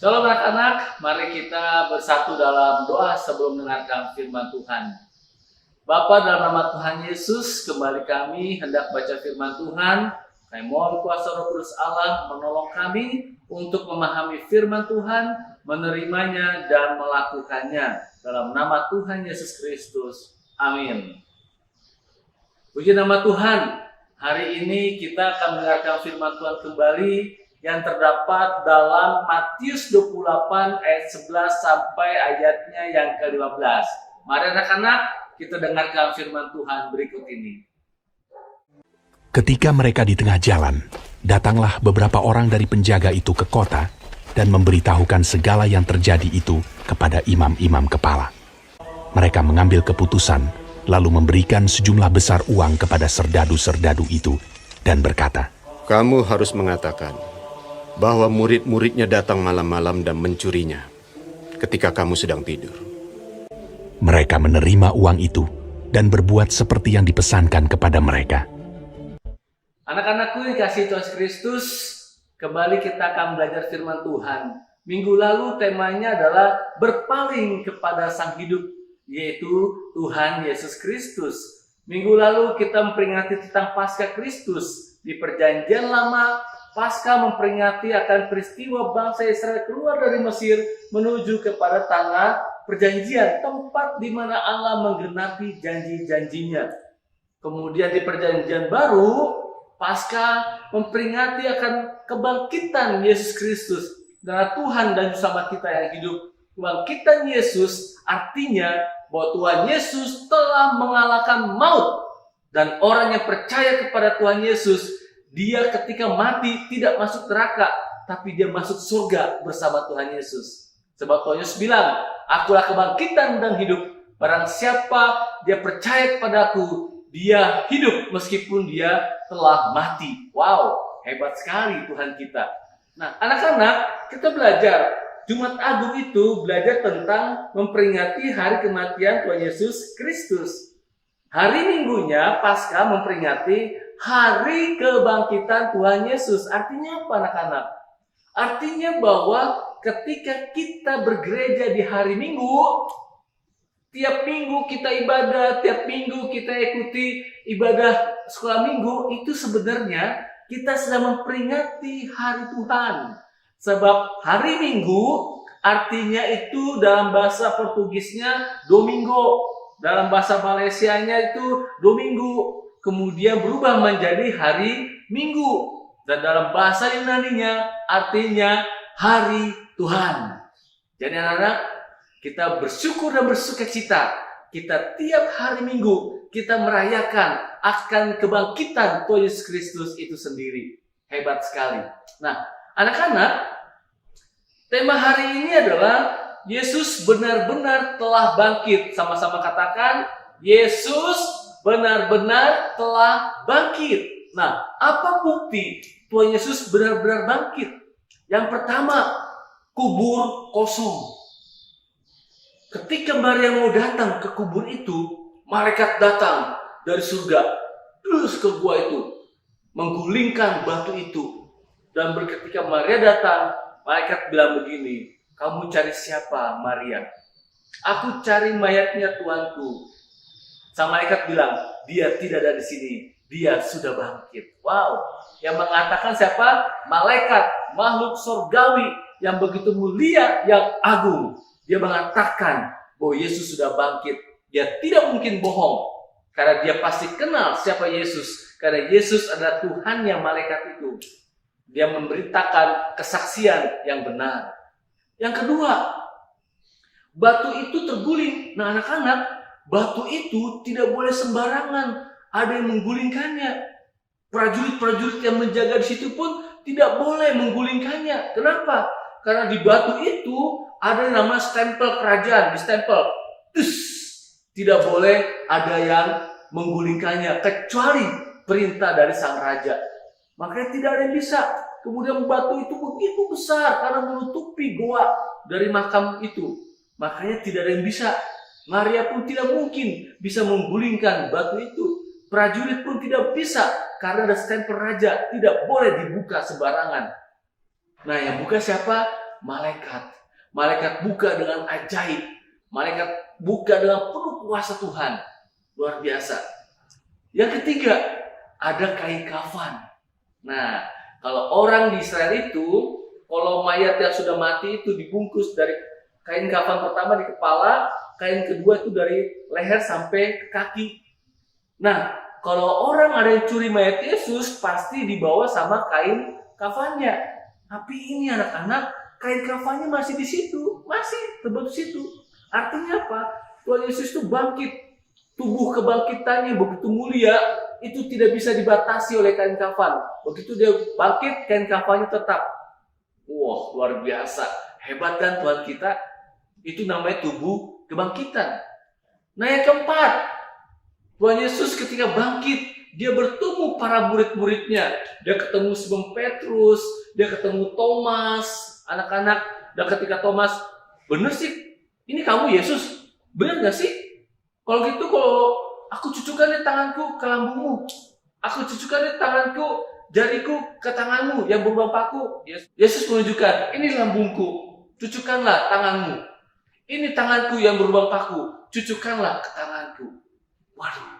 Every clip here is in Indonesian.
Shalom anak-anak, mari kita bersatu dalam doa sebelum mendengarkan firman Tuhan. Bapa, dalam nama Tuhan Yesus, kembali kami hendak baca firman Tuhan. Kami mohon kuasa Roh Kudus Allah menolong kami untuk memahami firman Tuhan, menerimanya dan melakukannya. Dalam nama Tuhan Yesus Kristus. Amin. Puji nama Tuhan. Hari ini kita akan mendengarkan firman Tuhan kembali yang terdapat dalam Matius 28 ayat 11 sampai ayatnya yang ke-15. Mari anak-anak, kita dengarkan firman Tuhan berikut ini. Ketika mereka di tengah jalan, datanglah beberapa orang dari penjaga itu ke kota dan memberitahukan segala yang terjadi itu kepada imam-imam kepala. Mereka mengambil keputusan, lalu memberikan sejumlah besar uang kepada serdadu-serdadu itu dan berkata, "Kamu harus mengatakan bahwa murid-muridnya datang malam-malam dan mencurinya ketika kamu sedang tidur." Mereka menerima uang itu dan berbuat seperti yang dipesankan kepada mereka. Anak-anakku yang kasih Tuhan Kristus, kembali kita akan belajar firman Tuhan. Minggu lalu temanya adalah berpaling kepada Sang Hidup, yaitu Tuhan Yesus Kristus. Minggu lalu kita memperingati tentang Paskah Kristus. Di Perjanjian Lama, Paskah memperingati akan peristiwa bangsa Israel keluar dari Mesir menuju kepada tanah perjanjian, tempat di mana Allah menggenapi janji-janjinya. Kemudian di Perjanjian Baru, Paskah memperingati akan kebangkitan Yesus Kristus, darah Tuhan dan Juru kita yang hidup. Kebangkitan Yesus artinya bahwa Tuhan Yesus telah mengalahkan maut, dan orang yang percaya kepada Tuhan Yesus, dia ketika mati tidak masuk neraka, tapi dia masuk surga bersama Tuhan Yesus. Sebab Tuhan Yesus bilang, "Akulah kebangkitan dan hidup. Barang siapa dia percaya kepadaku, dia hidup meskipun dia telah mati." Wow, hebat sekali Tuhan kita. Nah, anak-anak, kita belajar. Jumat Agung itu belajar tentang memperingati hari kematian Tuhan Yesus Kristus. Hari Minggunya, Paskah memperingati hari kebangkitan Tuhan Yesus. Artinya apa anak-anak? Artinya bahwa ketika kita bergereja di hari Minggu, tiap minggu kita ibadah, tiap minggu kita ikuti ibadah sekolah minggu, itu sebenarnya kita sedang memperingati hari Tuhan. Sebab hari Minggu artinya itu dalam bahasa Portugisnya Domingo, dalam bahasa Malaysianya itu Domingo, kemudian berubah menjadi hari Minggu, dan dalam bahasa Yunaninya artinya hari Tuhan. Jadi anak-anak, kita bersyukur dan bersukacita. Kita tiap hari Minggu kita merayakan akan kebangkitan Tuhan Yesus Kristus itu sendiri. Hebat sekali. Nah, anak-anak, tema hari ini adalah Yesus benar-benar telah bangkit. Sama-sama katakan, Yesus benar-benar telah bangkit. Nah, apa bukti Tuhan Yesus benar-benar bangkit? Yang pertama, kubur kosong. Ketika Maria mau datang ke kubur itu, malaikat datang dari surga, terus ke gua itu, menggulingkan batu itu. Dan ketika Maria datang, malaikat bilang begini, "Kamu cari siapa, Maria?" "Aku cari mayatnya Tuanku." Sang malaikat bilang, "Dia tidak ada di sini, dia sudah bangkit." Wow, yang mengatakan siapa? Malaikat, makhluk surgawi yang begitu mulia, yang agung. Dia mengatakan bahwa Yesus sudah bangkit. Dia tidak mungkin bohong, karena dia pasti kenal siapa Yesus, karena Yesus adalah Tuhan yang malaikat itu. Dia memberitakan kesaksian yang benar. Yang kedua, batu itu terguling. Nah anak-anak, batu itu tidak boleh sembarangan. Ada yang menggulingkannya. Prajurit-prajurit yang menjaga di situ pun tidak boleh menggulingkannya. Kenapa? Karena di batu itu ada yang namanya stempel kerajaan. Di stempel, tidak boleh ada yang menggulingkannya kecuali perintah dari sang raja. Makanya tidak ada yang bisa. Kemudian batu itu begitu besar karena menutupi goa dari makam itu. Makanya tidak ada yang bisa. Maria pun tidak mungkin bisa menggulingkan batu itu. Prajurit pun tidak bisa karena ada stempel raja, tidak boleh dibuka sembarangan. Nah, yang buka siapa? malaikat. Malaikat buka dengan ajaib. Malaikat buka dengan penuh kuasa Tuhan. Luar biasa. Yang ketiga, ada kain kafan. Nah, kalau orang di Israel itu, kalau mayat yang sudah mati itu dibungkus dari kain kafan pertama di kepala, kain kedua itu dari leher sampai ke kaki. Nah, kalau orang ada yang curi mayat Yesus, pasti dibawa sama kain kafannya. Tapi ini anak-anak, kain kafannya masih di situ, masih terbentuk situ. Artinya apa? Tuhan Yesus itu bangkit. Tubuh kebangkitannya begitu mulia, itu tidak bisa dibatasi oleh kain kafan. Begitu dia bangkit, kain kafannya tetap. Wah, luar biasa. Hebat kan Tuhan kita? Itu namanya tubuh kebangkitan. Nah, yang keempat, Tuhan Yesus ketika bangkit, dia bertemu para murid-muridnya. Dia ketemu Simon Petrus, dia ketemu Thomas, anak-anak. Dan ketika Thomas, bener sih, ini kamu Yesus? Bener gak sih? Kalau gitu, kalau aku cucukkan di tanganku ke lambungmu, aku cucukkan di tanganku, jariku ke tanganmu yang berlubang paku. Yesus menunjukkan, ini lambungku, cucukkanlah tanganmu. Ini tanganku yang berlubang paku, cucukkanlah ke tanganku. Waduh.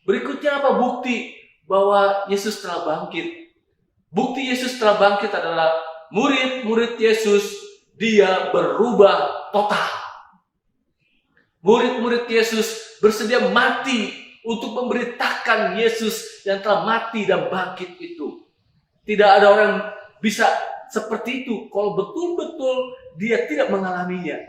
Berikutnya apa bukti bahwa Yesus telah bangkit? Bukti Yesus telah bangkit adalah murid-murid Yesus, dia berubah total. Murid-murid Yesus bersedia mati untuk memberitakan Yesus yang telah mati dan bangkit itu. Tidak ada orang bisa seperti itu kalau betul-betul dia tidak mengalaminya.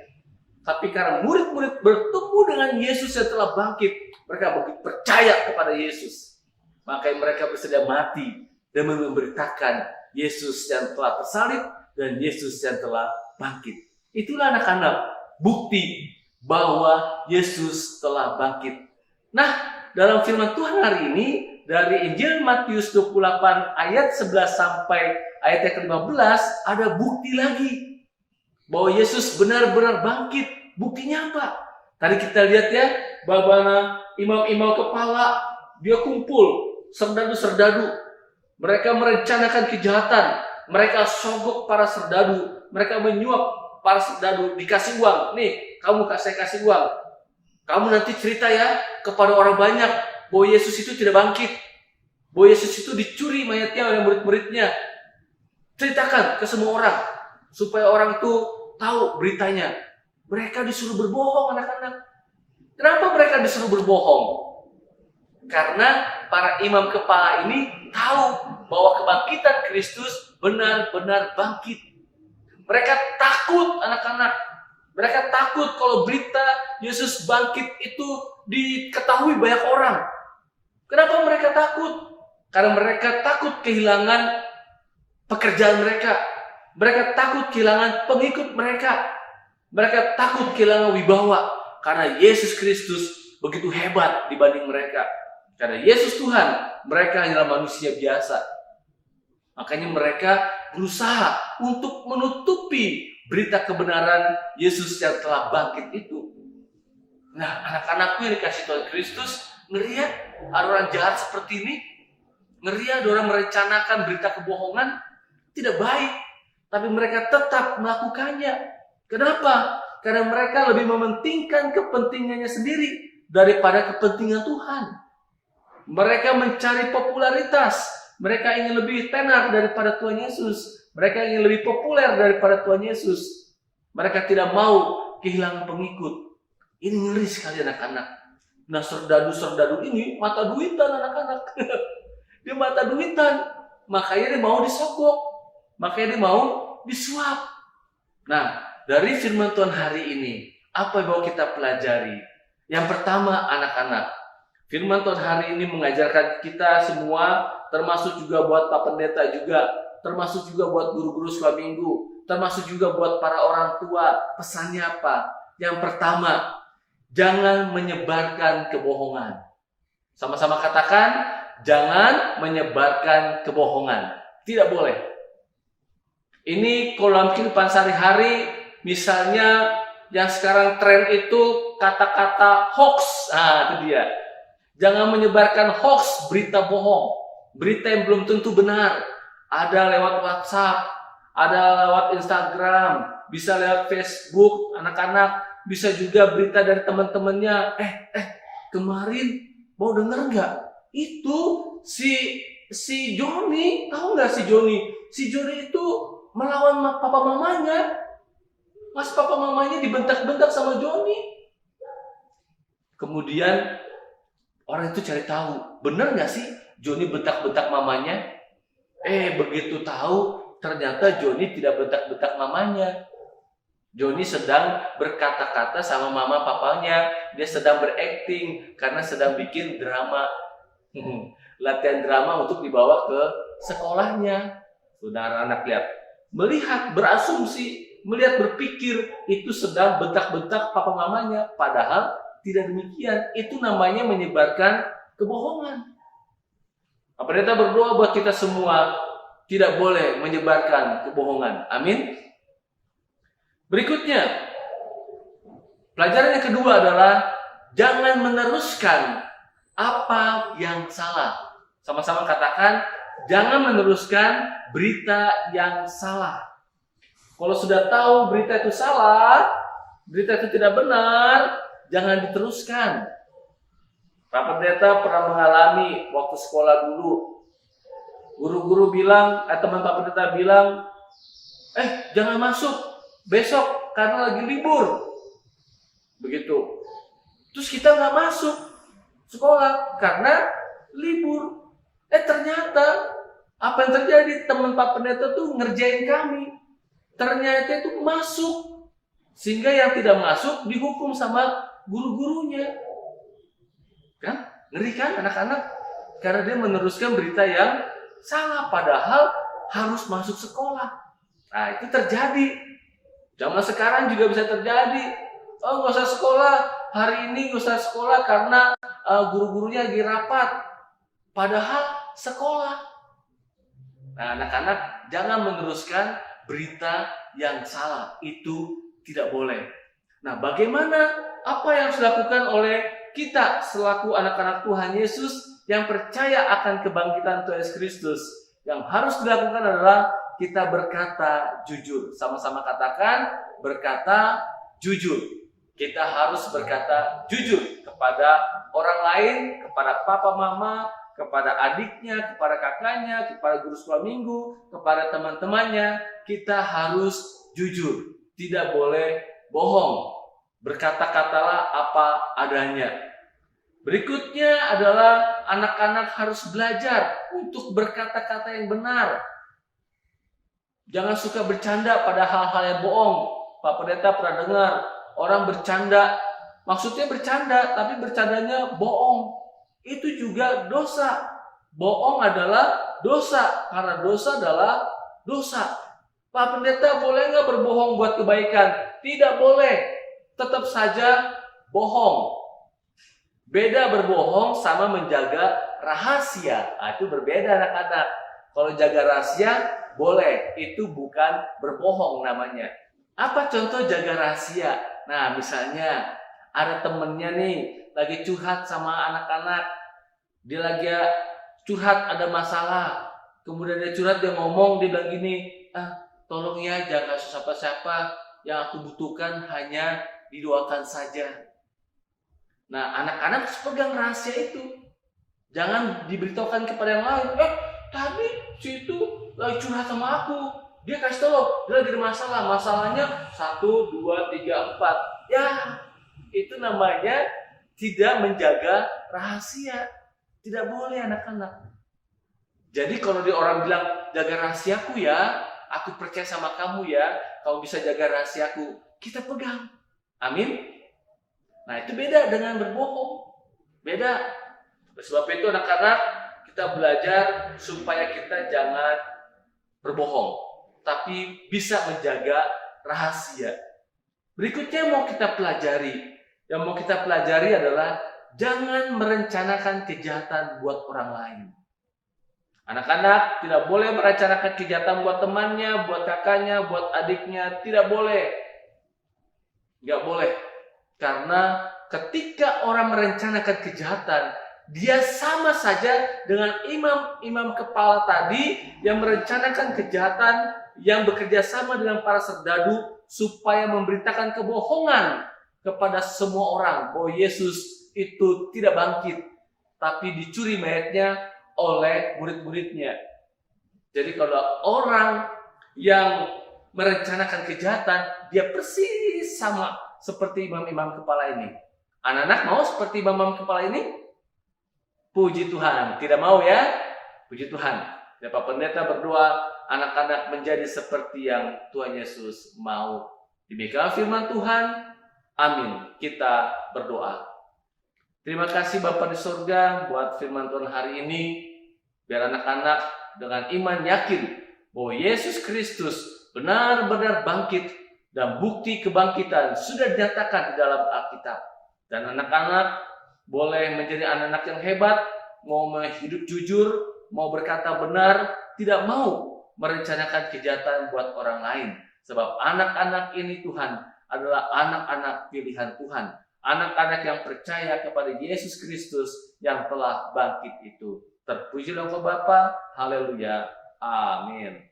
Tapi karena murid-murid bertemu dengan Yesus yang telah bangkit, mereka begitu percaya kepada Yesus. Maka mereka bersedia mati dan memberitakan Yesus yang telah tersalib dan Yesus yang telah bangkit. Itulah anak-anak bukti bahwa Yesus telah bangkit. Nah, dalam firman Tuhan hari ini dari Injil Matius 28 ayat 11 sampai ayat yang ke-15 ada bukti lagi bahwa Yesus benar-benar bangkit. Buktinya apa? Tadi kita lihat ya, bagaimana imam-imam kepala dia kumpul, serdadu-serdadu. Mereka merencanakan kejahatan, mereka sogok para serdadu, mereka menyuap para serdadu, dikasih uang. Nih, kamu saya kasih uang. Kamu nanti cerita ya kepada orang banyak bahwa Yesus itu tidak bangkit. Bahwa Yesus itu dicuri mayatnya oleh murid-muridnya. Ceritakan ke semua orang supaya orang itu tahu beritanya. Mereka disuruh berbohong, anak-anak. Kenapa mereka disuruh berbohong? Karena para imam kepala ini tahu bahwa kebangkitan Kristus benar-benar bangkit. Mereka takut, anak-anak. Mereka takut kalau berita Yesus bangkit itu diketahui banyak orang. Kenapa mereka takut? Karena mereka takut kehilangan pekerjaan mereka. Mereka takut kehilangan pengikut mereka. Mereka takut kehilangan wibawa. Karena Yesus Kristus begitu hebat dibanding mereka. Karena Yesus Tuhan, mereka hanyalah manusia biasa. Makanya mereka berusaha untuk menutupi berita kebenaran Yesus yang telah bangkit itu. Nah, anak-anakku yang dikasih Tuhan Kristus, ngelihat ada orang jahat seperti ini, ngelihat ada orang merencanakan berita kebohongan, tidak baik. Tapi mereka tetap melakukannya. Kenapa? Karena mereka lebih mementingkan kepentingannya sendiri daripada kepentingan Tuhan. Mereka mencari popularitas. Mereka ingin lebih tenar daripada Tuhan Yesus. Mereka ingin lebih populer daripada Tuhan Yesus. Mereka tidak mau kehilangan pengikut. Ini ngeri sekali anak-anak. Nah, serdadu-serdadu ini mata duitan anak-anak. Dia mata duitan. Makanya dia mau disogok. Makanya dia mau disuap. Nah, dari firman Tuhan hari ini, apa yang mau kita pelajari? Yang pertama, anak-anak. Firman Tuhan hari ini mengajarkan kita semua, termasuk juga buat Pak Pendeta juga, termasuk juga buat guru-guru sekolah minggu, termasuk juga buat para orang tua. Pesannya apa? Yang pertama, jangan menyebarkan kebohongan. Sama-sama katakan, jangan menyebarkan kebohongan. Tidak boleh. Ini kalau dalam kehidupan sehari-hari, misalnya yang sekarang tren itu kata-kata hoax. Nah, itu dia. Jangan menyebarkan hoax, berita bohong. Berita yang belum tentu benar. Ada lewat WhatsApp, ada lewat Instagram, bisa lewat Facebook, anak-anak bisa juga berita dari teman-temannya. Kemarin mau denger nggak? Itu si Joni, tahu nggak si Joni? Si Joni itu melawan papa mamanya. Mas papa mamanya dibentak-bentak sama Joni. Kemudian orang itu cari tahu, bener nggak sih Joni bentak-bentak mamanya? Begitu tahu, ternyata Joni tidak bentak-bentak mamanya. Joni sedang berkata-kata sama mama papanya. Dia sedang berakting karena sedang bikin drama. Latihan drama untuk dibawa ke sekolahnya. Saudara anak lihat, melihat, berasumsi, melihat, berpikir itu sedang bentak-bentak papa mamanya. Padahal tidak demikian. Itu namanya menyebarkan kebohongan. Pendeta berdoa buat kita semua, tidak boleh menyebarkan kebohongan. Amin. Berikutnya, pelajaran yang kedua adalah jangan meneruskan apa yang salah. Sama-sama katakan, jangan meneruskan berita yang salah. Kalau sudah tahu berita itu salah, berita itu tidak benar, jangan diteruskan. Pak Pendeta pernah mengalami waktu sekolah dulu. Guru-guru bilang, teman Pak Pendeta bilang, jangan masuk besok karena lagi libur. Begitu. Terus kita nggak masuk sekolah karena libur. Ternyata apa yang terjadi? Teman Pak Pendeta tuh ngerjain kami. Ternyata itu masuk. Sehingga yang tidak masuk dihukum sama guru-gurunya. Kan? Ngeri kan anak-anak? Karena dia meneruskan berita yang salah. Padahal harus masuk sekolah. Nah itu terjadi. Zaman sekarang juga bisa terjadi. Nggak usah sekolah. Hari ini nggak usah sekolah karena guru-gurunya lagi rapat. Padahal sekolah. Nah anak-anak jangan meneruskan berita yang salah. Itu tidak boleh. Nah bagaimana? Apa yang harus dilakukan oleh kita selaku anak-anak Tuhan Yesus yang percaya akan kebangkitan Tuhan Yesus Kristus? Yang harus dilakukan adalah kita berkata jujur. Sama-sama katakan, berkata jujur. Kita harus berkata jujur kepada orang lain, kepada papa mama, kepada adiknya, kepada kakaknya, kepada guru sekolah minggu, kepada teman-temannya. Kita harus jujur. Tidak boleh bohong. Berkata-katalah apa adanya. Berikutnya adalah anak-anak harus belajar untuk berkata-kata yang benar. Jangan suka bercanda pada hal-hal yang bohong. Pak Pendeta pernah dengar orang bercanda, maksudnya bercanda, tapi bercandanya bohong. Itu juga dosa. Bohong adalah dosa, karena dosa adalah dosa. Pak Pendeta boleh nggak berbohong buat kebaikan? Tidak boleh. Tetap saja bohong. Beda berbohong sama menjaga rahasia. Itu berbeda anak-anak. Kalau jaga rahasia boleh, itu bukan berbohong namanya. Apa contoh jaga rahasia? Nah, misalnya ada temennya nih lagi curhat sama anak-anak. Dia lagi curhat ada masalah. Kemudian dia curhat, dia ngomong, dia bilang gini, tolong ya jangan siapa-siapa, yang aku butuhkan hanya didoakan saja. Nah, anak-anak harus pegang rahasia itu. Jangan diberitahukan kepada yang lain. Tadi si itu lagi curhat sama aku. Dia kasih tahu, dia lagi ada masalah. Masalahnya 1, 2, 3, 4. Ya, itu namanya tidak menjaga rahasia. Tidak boleh anak-anak. Jadi kalau dia orang bilang, jaga rahasiaku ya, aku percaya sama kamu ya, kamu bisa jaga rahasiaku, kita pegang. Amin. Nah itu beda dengan berbohong. Beda. Sebab itu anak-anak, kita belajar supaya kita jangan berbohong, tapi bisa menjaga rahasia. Berikutnya mau kita pelajari. Yang mau kita pelajari adalah jangan merencanakan kejahatan buat orang lain. Anak-anak tidak boleh merencanakan kejahatan buat temannya, buat kakaknya, buat adiknya. Tidak boleh. Nggak boleh. Karena ketika orang merencanakan kejahatan, dia sama saja dengan imam-imam kepala tadi yang merencanakan kejahatan, yang bekerja sama dengan para serdadu supaya memberitakan kebohongan kepada semua orang bahwa Yesus itu tidak bangkit, tapi dicuri mayatnya oleh murid-muridnya. Jadi kalau orang yang merencanakan kejahatan, dia persis sama seperti imam-imam kepala ini. Anak-anak mau seperti imam-imam kepala ini? Puji Tuhan, tidak mau ya? Puji Tuhan. Bapak Pendeta berdoa anak-anak menjadi seperti yang Tuhan Yesus mau. Demikian firman Tuhan. Amin. Kita berdoa. Terima kasih Bapa di surga buat firman Tuhan hari ini. Biar anak-anak dengan iman yakin bahwa Yesus Kristus benar-benar bangkit dan bukti kebangkitan sudah dinyatakan di dalam Alkitab. Dan anak-anak boleh menjadi anak-anak yang hebat, mau hidup jujur, mau berkata benar, tidak mau merencanakan kejahatan buat orang lain. Sebab anak-anak ini Tuhan adalah anak-anak pilihan Tuhan. Anak-anak yang percaya kepada Yesus Kristus yang telah bangkit itu. Terpujilah Engkau Bapa. Haleluya. Amin.